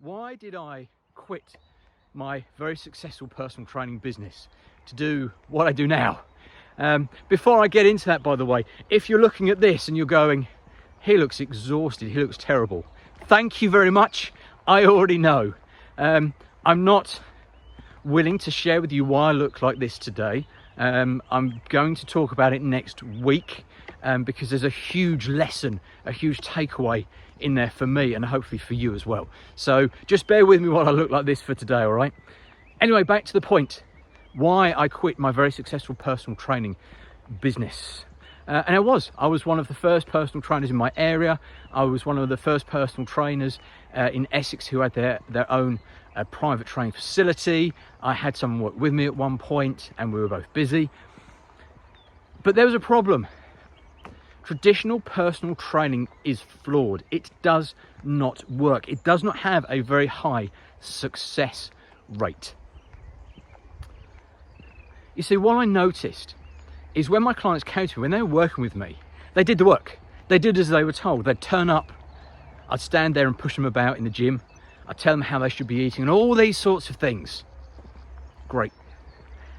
Why did I quit my very successful personal training business to do what I do now? Before I get into that, by the way, if you're looking at this and you're going, he looks exhausted, he looks terrible, thank you very much. I already know. I'm not willing to share with you why I look like this today. I'm going to talk about it next week because there's a huge lesson, a huge takeaway in there for me and hopefully for you as well. So just bear with me while I look like this for today, all right? Anyway, back to the point, why I quit my very successful personal training business. And I was one of the first personal trainers in my area. I was one of the first personal trainers in Essex who had their own private training facility. I had someone work with me at one point and we were both busy. But there was a problem. Traditional personal training is flawed. It does not work. It does not have a very high success rate. You see, what I noticed is when my clients came to me, when they were working with me, they did the work. They did as they were told. They'd turn up, I'd stand there and push them about in the gym. I'd tell them how they should be eating and all these sorts of things. Great.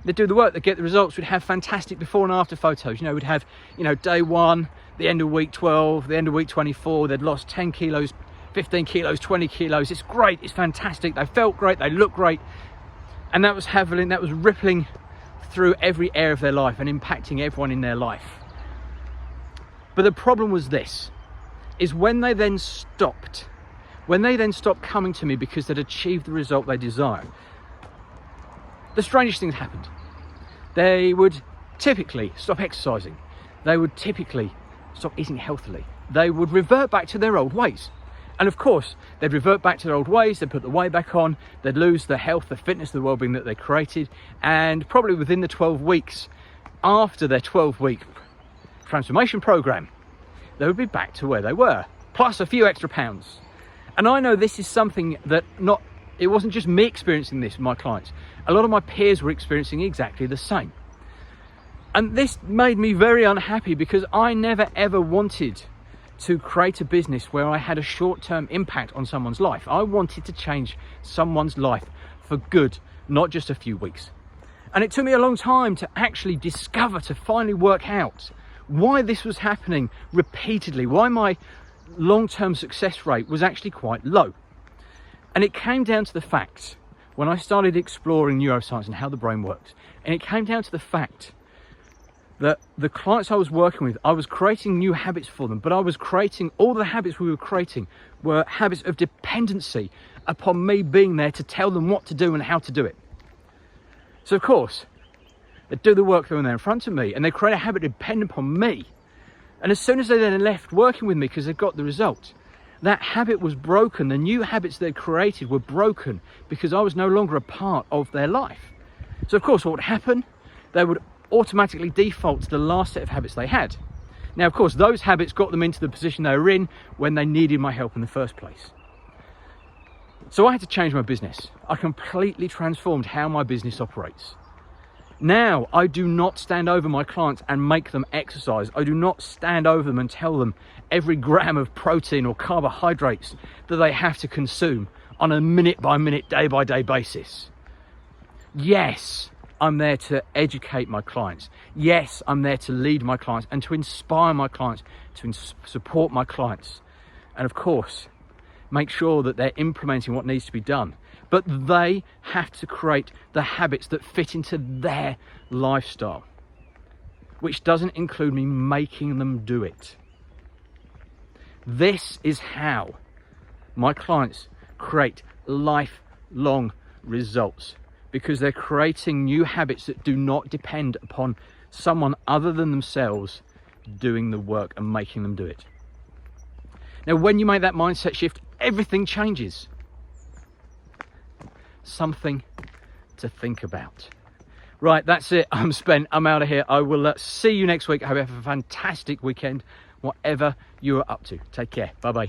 They'd do the work, they'd get the results. We'd have fantastic before and after photos. You know, we'd have, day 1, the end of week 12, the end of week 24. They'd lost 10 kilos, 15 kilos, 20 kilos. It's great, it's fantastic. They felt great, they looked great. And that was rippling through every area of their life and impacting everyone in their life. But the problem was this, is when they then stopped coming to me because they'd achieved the result they desired, the strangest things happened. They would typically stop exercising. They would typically stop eating healthily. They would revert back to their old ways. And of course, they'd revert back to their old ways, they'd put the weight back on, they'd lose the health, the fitness, the well-being that they created, and probably within the 12 weeks, after their 12-week transformation program, they would be back to where they were, plus a few extra pounds. And I know this is something that it wasn't just me experiencing this with my clients. A lot of my peers were experiencing exactly the same. And this made me very unhappy because I never ever wanted to create a business where I had a short-term impact on someone's life. I wanted to change someone's life for good, not just a few weeks. And it took me a long time to actually discover, to finally work out why this was happening repeatedly, why my long-term success rate was actually quite low. And it came down to the fact, when I started exploring neuroscience and how the brain works, and it came down to the fact that the clients I was working with, I was creating new habits for them, but I was creating, all the habits we were creating were habits of dependency upon me being there to tell them what to do and how to do it. So of course, they'd do the work when they're in front of me and they create a habit dependent upon me. And as soon as they then left working with me because they got the result, that habit was broken. The new habits they'd created were broken because I was no longer a part of their life. So of course, what would happen? They would automatically default to the last set of habits they had. Now, of course, those habits got them into the position they were in when they needed my help in the first place. So I had to change my business. I completely transformed how my business operates. Now, I do not stand over my clients and make them exercise. I do not stand over them and tell them every gram of protein or carbohydrates that they have to consume on a minute-by-minute, day-by-day basis. Yes, I'm there to educate my clients. Yes, I'm there to lead my clients and to inspire my clients, to support my clients. And of course, make sure that they're implementing what needs to be done. But they have to create the habits that fit into their lifestyle, which doesn't include me making them do it. This is how my clients create lifelong results, because they're creating new habits that do not depend upon someone other than themselves doing the work and making them do it. Now, when you make that mindset shift, everything changes. Something to think about. Right, that's it. I'm spent. I'm out of here. I will see you next week. I hope you have a fantastic weekend, whatever you are up to. Take care. Bye-bye.